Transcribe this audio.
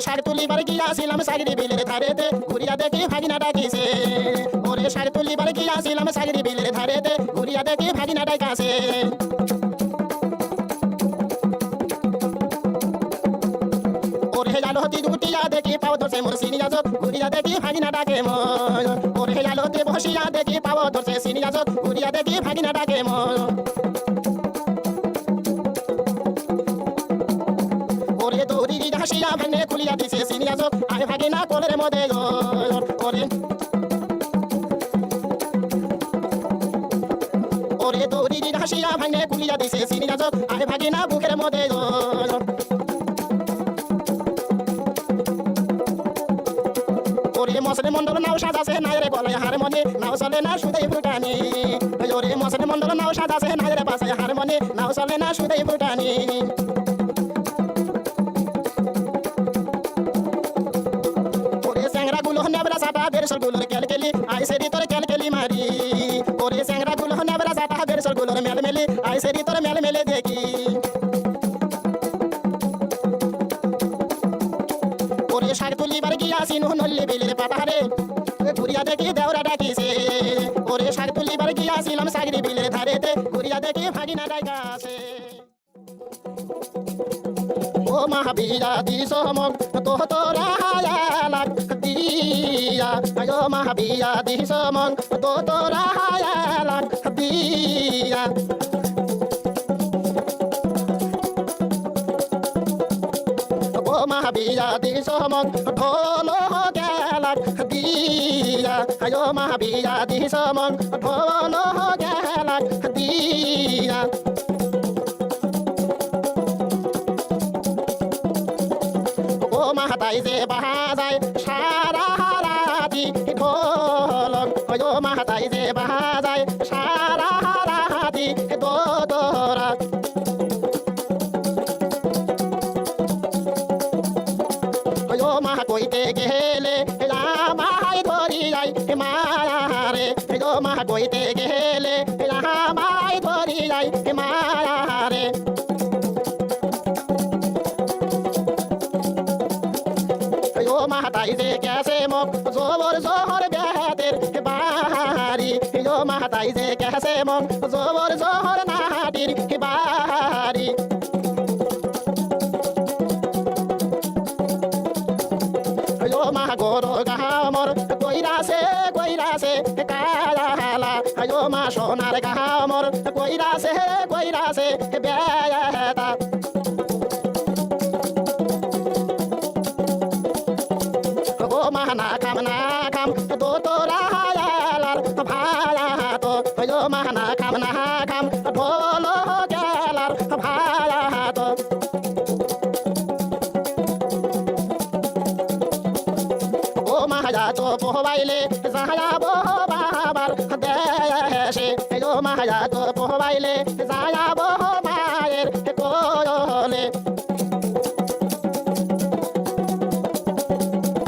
শাক তুলিবার গিয়াছিলাম সাগরি বিলের ধারেতে ঘুরিয়া দেখি ভাগিনা ডাকিছে ওরে শাক তুলিবার গিয়াছিলাম সাগরি বিলের ধারেতে ঘুরিয়া দেখি ভাগিনা ডাকাছে ওরে আলোতে দুটিয়া দেখি পাও ধরছে মোর সিনিয়া জোক ঘুরিয়া দেখি ভাগিনা ডাকে মোর ওরে আলোতে বসিয়া দেখি পাও ধরছে সিনিয়া জোক ঘুরিয়া দেখি ভাগিনা ডাকে মোর ওরে দৌড়ি হাসিয়া ভাঙে খুলিয়া দিছে সিনিয়া জোক আয় ভাগিনা কোলের মধ্যে ওরে ওরে দৌড়ি হাসিয়া ভাঙে খুলিয়া দিছে সিনিয়া জোক আয় ভাগিনা বুকের মধ্যে ওরে মশলে মন্ডল নাও সাজাছে নাই রে গলায় হারমোনি নাও চলে না সুদেই ফুটানি ওরে মশলে মন্ডল নাও সাজাছে নাই রে পাশে হারমোনি নাও চলে না সুদেই ফুটানি ওরে স্যাংরা গুলো নেবরা সাটা বেরসল গুলোর কেলকেলি আইসেরি তোর কেলকেলি মারি ওরে স্যাংরা গুলো নেবরা সাটা বেরসল গুলোর মেলমেলি আইসেরি তোর মেলমেলে দেখি ওরে শাক তুলিবার গিয়াছি নল্লি বিলের পাতারে ঘুরিয়া দেখি দেওরা ডাকিছে ওরে শাক তুলিবার গিয়াছিলাম সাগরি বিলের ধারেতে ঘুরিয়া দেখি ভাগিনা ডাকাছে ও মহাবীরা দিস মগ তো তোরা লাগ দিয়া আয়ো মহাবীরা দিস মগ তো তোরা লাগ দিয়া ও মহাবীরা দিস মগ ঢোল গেলাক দিয়া আয়ো মহাবীরা দিস মগ ঢোল গেলাক দিয়া ও মাহাতাই যে বাহাজায় সারা রাতি ঢোলক ও মাহাতাই যে বাহাজায় সারা রাতি দোদরা ও মাহা কইতে গেলে আমায় ধরি যাই মায়ারে ও মাহা কইতে গেলে আমায় ধরি যাই মায়ারে ও মাহাতাই যে গেছে মোক জবর জহর বেহাতের বাহারি ও মাহাতাই যে গেছে মোক জবর জহর নাহাটির বাহারি ও মাহা গরো গামর কইরাছে কইরাছে কালা ও মা সোনার গামর কইরাছে কইরাছে বেয়াতা ও মাহা না খাম তো তোরা লার ভায়া তো ও মাহা না খাম ঢোল গেলার ভায়া তো ও মাহাজা তো পোহবাইলে যায়াবো বাবার দেশে ও মাহাজা তো পোহবাইলে যায়াবো